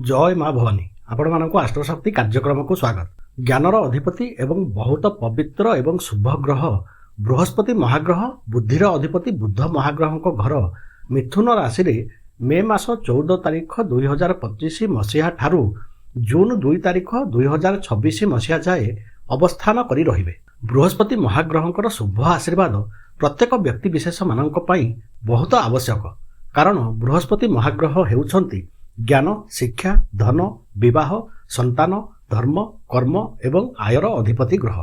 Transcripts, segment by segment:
जय माँ भवानी आपण मानक आस्ट्रोशक्ति कार्यक्रम को स्वागत। ज्ञानर अधिपति एवं बहुत पवित्र एवं शुभ ग्रह बृहस्पति महाग्रह बुद्धिर अधिपति बुध महाग्रह घर मिथुन राशि रे मे मास 14 तारीख 2025 मसीहा ठारू जून 2 तारीख 2026 मसीहा जाए अवस्थान करी रहिबे। बृहस्पति महाग्रहंकर शुभ आशीर्वाद प्रत्येक व्यक्ति विशेष मानक पई बहुत आवश्यक, कारण बृहस्पति महाग्रह हेउछंती ज्ञान, शिक्षा, धन, विवाह, संतान, धर्म, कर्म एवं आयर अधिपति ग्रह।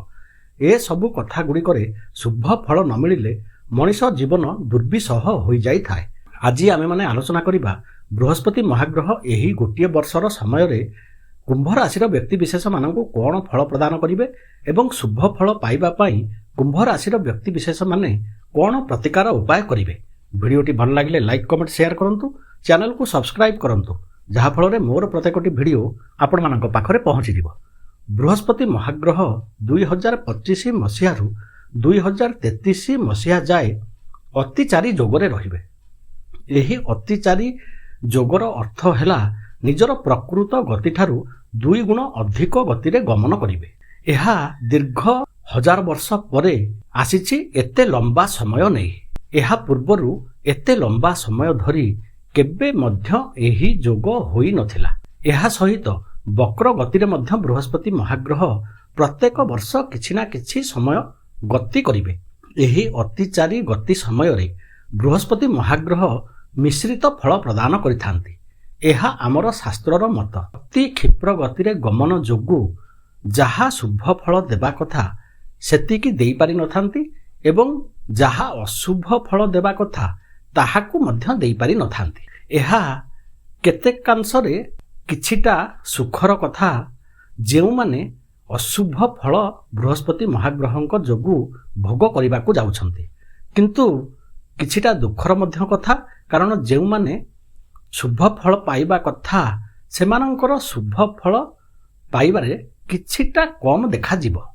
ए सबु कथा गुड़िकरे शुभ फल न मिलिले मनीष जीवन दुर्विसह हो जाई थाए। आज आमे माने आलोचना करिबा बृहस्पति महाग्रह एही गोटिए वर्षर समय रे कुंभ राशिर व्यक्ति विशेष मानकु कोन फल प्रदान करिवे एवं शुभ फल पाइबा पई कुंभ राशिर व्यक्ति विशेष माने कोन प्रतिकार उपाय करिवे। वीडियोटी भल लागिले लाइक, कमेंट, शेयर करंतु, चैनल को सब्सक्राइब करंतु, जहा फल मोर प्रत्येकटी वीडियो आपण मानक पाखरे पहुंची दिबो। बृहस्पति महाग्रह 2025 मसीहा 2033 मसीहा जाए अतिचारी जोगरे रहिबे। एही अतिचारी जोगर अर्थ हैला निजर प्रकृत गति ठारू 2 गुण अधिक गति रे गमन करिवे। एहा दीर्घ 1000 वर्ष परे आसीछि एते लंबा समय नै। एहा पूर्वरु एते लंबा समय धरी केबे मध्य एही जोग होई नथिला। एहा सहित वक्र गति रे मध्य बृहस्पति महाग्रह प्रत्येक वर्ष किछि ना किछि समय गति करिवे। एही अतिचारी गति समय रे बृहस्पति महाग्रह मिश्रित फल प्रदान करिथांती। एहा आमर शास्त्रर मत। अति क्षिप्र गति रे गमन जोगु जहा शुभ फल देबा कथा सेतिकी देई पारि नथांती एवं जहा अशुभ फल देबा कथा ताहाकू मध्य देई पारि नथांती। एहा केतेकांशरे किछिटा सुखर कथा जेउ माने अशुभ फल बृहस्पति महाग्रहंक जोगु भोग करिबाकू जाउछंती, किंतु किछिटा दुखर मध्य कथा, कारण जेउ माने शुभ फल पाइबा कथा सेमानंकर शुभ फल पाइबारे किछिटा कम देखा जिवो।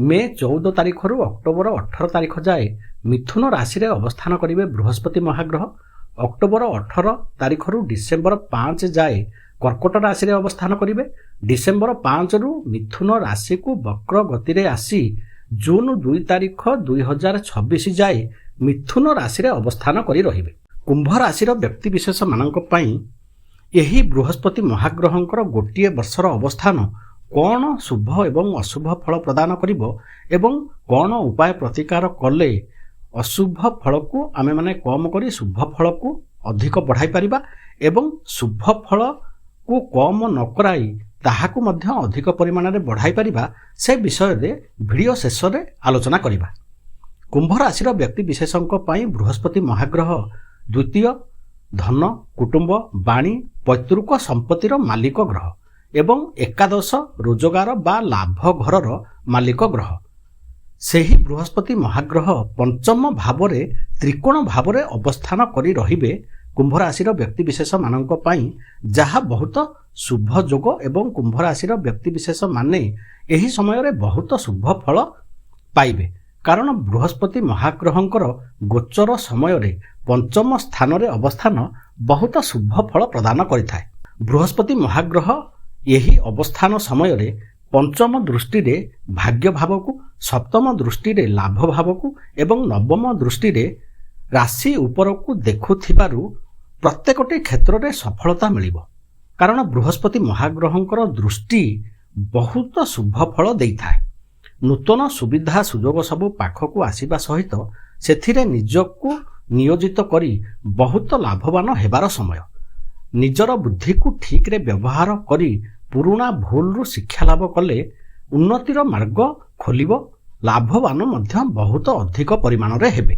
मे 14 तारीख रु अक्टोबर 18 तारीख जाए मिथुन राशि रे अवस्थान करिवे बृहस्पति महाग्रह। अक्टोबर 18 तारीख रु डिसेंबर 5 जाए कर्कट राशि रे अवस्थान करिवे। डिसेंबर 5 रु मिथुन राशि को वक्र गति रे आसी जून 2 तारीख 2026 जाए मिथुन राशि रे अवस्थान करी रहिबे। कुंभ राशि रो व्यक्ति विशेष मानक पई एही बृहस्पति महाग्रहंकर गोटिए वर्षर अवस्थान कौन शुभ एवं अशुभ फल प्रदान करिवो एवं कौन उपाय प्रतिकार कले अशुभ फल को आमे माने कम करी शुभ फल को अधिक बढ़ाई परिबा एवं शुभ फल को कम न कराई ताहाकू मध्य अधिक परिमाण रे बढ़ाई परिबा से विषय रे वीडियो शेष रे आलोचना करिबा। कुंभ राशि रो व्यक्ति विशेषंक पई बृहस्पति महाग्रह द्वितीय धन, कुटुंब, वाणी, पैतृक संपत्तिर मालिक ग्रह एवं एकादश रोजगार बा लाभ घरर मालिक ग्रह। सेही बृहस्पति महाग्रह पंचम भावरे त्रिकोण भावरे अवस्थान करी रहिबे कुंभ राशि व्यक्ति विशेष मानक पई, जहा बहुत शुभ जोग एवं कुंभ राशि व्यक्ति विशेष माने एही समय रे बहुत शुभ फल पाइबे, कारण बृहस्पति महाग्रहंकर गोचर समय रे पंचम स्थान रे अवस्थान बहुत शुभ फल प्रदान करिथाय। बृहस्पति महाग्रह यही अवस्थान समय रे पंचम दृष्टि रे भाग्य भाव को, सप्तम दृष्टि रे लाभ भाव को एवं नवम दृष्टि रे राशि ऊपर को देखुथिबारु प्रत्येकटी क्षेत्र रे सफलता मिलिबो, कारण बृहस्पति महाग्रहंकर दृष्टि बहुत शुभ फल देइथाय। नूतन सुविधा सुजोग सब पाखकू आसीबा सहित सेथिरे निजकू नियोजित करी बहुत लाभवान हेबार समय। निजर बुद्धि को ठीक रे व्यवहार करी पुराना भूल रु शिक्षा लाभ कले उन्नतिर मार्ग खोलिबो, लाभवान मध्य बहुत अधिक परिमाण रे हेबे।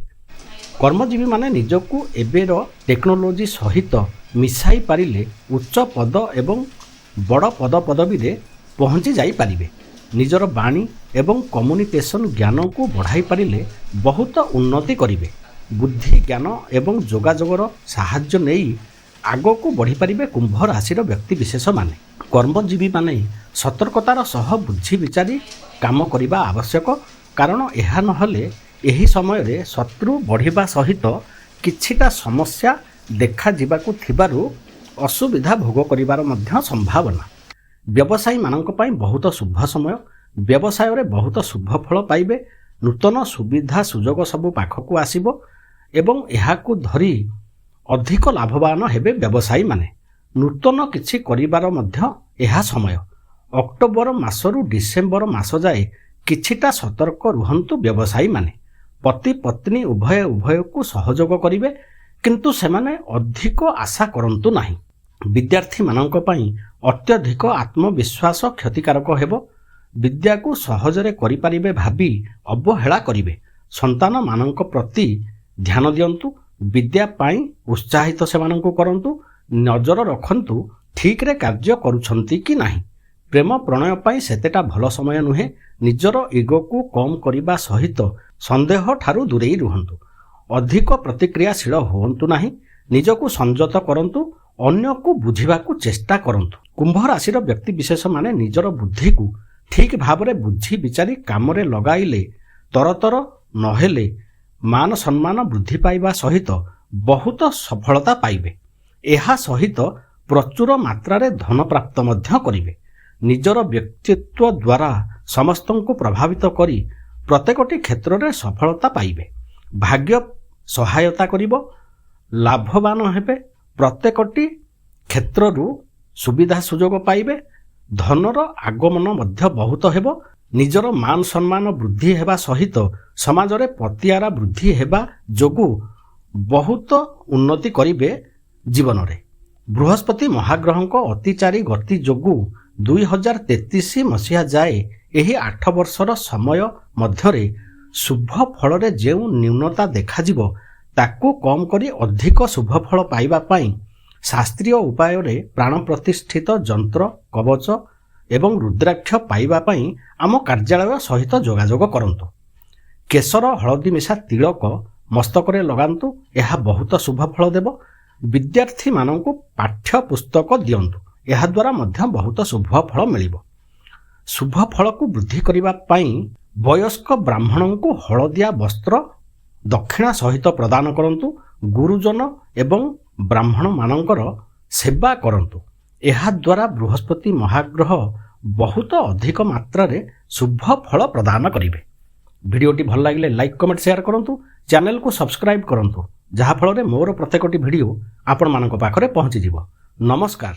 कर्मजीवी माने निजकू एबेर टेक्नोलोजी सहित मिसाई पारिले उच्च पद एवं बड़ पद पदवी रे पहुंची जाई पारिबे। निजर वाणी एवं कम्युनिकेशन ज्ञान को बढ़ाई पारिले बहुत उन्नति करिवे। बुद्धि ज्ञान एवं जोगाजोगर साहाय्य नेई आगो को बढ़ी पारिबे कुंभ राशि व्यक्ति विशेष माने। कर्मजीवी माने सतर्कतार सह बुद्धि विचारी काम करिबा आवश्यक, कारण एहा नहले एही समय रे शत्रु बढ़िबा सहित किछिटा समस्या देखा जिबाकू थिबारु असुविधा भोग करिबार मध्य संभावना। व्यवसायी मानक पई बहुत शुभ समय। व्यवसाय रे बहुत शुभ फल पाइबे। नूतन सुविधा सुजोग सबु पाखकु आसीबो एवं एहाकु धरी अधिक लाभवान हेबे व्यवसायी माने। नूतन किछि करिबार मध्य एहा समय। अक्टोबर मासरु डिसेम्बर मास जाए किछिटा सतर्क रुहंतु व्यवसायी माने। पति पत्नी उभयकु सहयोग करिवे, किंतु सेमाने अधिक आशा करंतु नाही। विद्यार्थी मानक पई अत्यधिक आत्मविश्वास क्षतिकारक हेबो। विद्या को सहजरे करि परिबे भाबी अवहेला करिवे। संतान मानक प्रति ध्यान दियंतु। विद्या पाई उत्साहित सेमानंकु करंतु। नजर रखंतु ठीक रे कार्य करूछंती कि नाही। प्रेम प्रणय पाई सेतेटा भल समय नुहे। निजर इगो को कम करिबा सहित संदेह ठारू दूरेई रुहंतु। अधिक प्रतिक्रियाशील होवंतु नाही। निजको संयत करंतु। अन्य को बुझिबाकू चेष्टा करंतु। कुंभ राशिर व्यक्ति विशेष माने निजर बुद्धि को ठीक भावरे बुझी विचारी कामरे लगाइले तरतर नहेले मान सम्मान वृद्धि पाइबा सहित बहुत सफलता पाइबे। एहा सहित प्रचुर मात्रारे धन प्राप्त मध्य करिवे। निजर व्यक्तित्व द्वारा समस्तंको प्रभावित करी प्रत्येकटी क्षेत्र में सफलता पाइबे। भाग्य सहायता करिबो। लाभवान हेबे। प्रत्येकटी क्षेत्ररू सुविधा सुजोग पाइबे। धनर आगमन मध्य बहुत हेबो। निजर मान सम्मान वृद्धि हेबा सहित समाज रे पतियारा वृद्धि हेबा जोगु बहुत उन्नति करिबे जीवन रे। बृहस्पति महाग्रहंक अतिचारी गति जोगु 2033 मसीहा जाए एही 8 वर्षर समय मध्यरे शुभ फल रे जेउ न्यूनता देखा जिवो ताकू कम करी अधिक शुभ फल पाइबा पाई शास्त्रीय उपाय रे प्राण प्रतिष्ठित जंत्र कवच एवं रुद्राक्ष पाइबा पाई आम कार्यालय सहित जोगाजोग करंतु। केसर हळदी मिशा तिलक मस्तकरे लगांतु। यह बहुत शुभ फल देव। विद्यार्थी मानंकु पाठ्य पुस्तक दियंतु। यह द्वारा मध्य बहुत शुभ फल मिलिबो। शुभ फल को वृद्धि करिबा पाई वयस्क ब्राह्मणंकु हळदिया वस्त्र दक्षिणा सहित प्रदान करंतु। गुरुजन एवं ब्राह्मण मानंकर सेवा करंतु। एहा द्वारा बृहस्पति महाग्रह बहुत अधिक मात्रा रे शुभ फल प्रदान करिवे। वीडियोटी भल लागिले लाइक कमेंट शेयर करंतु। चैनल को सब्सक्राइब करंतु, जहा फल रे मोर प्रत्येकटी वीडियो आपण मानक पाखरे पहुंची जिवो। नमस्कार।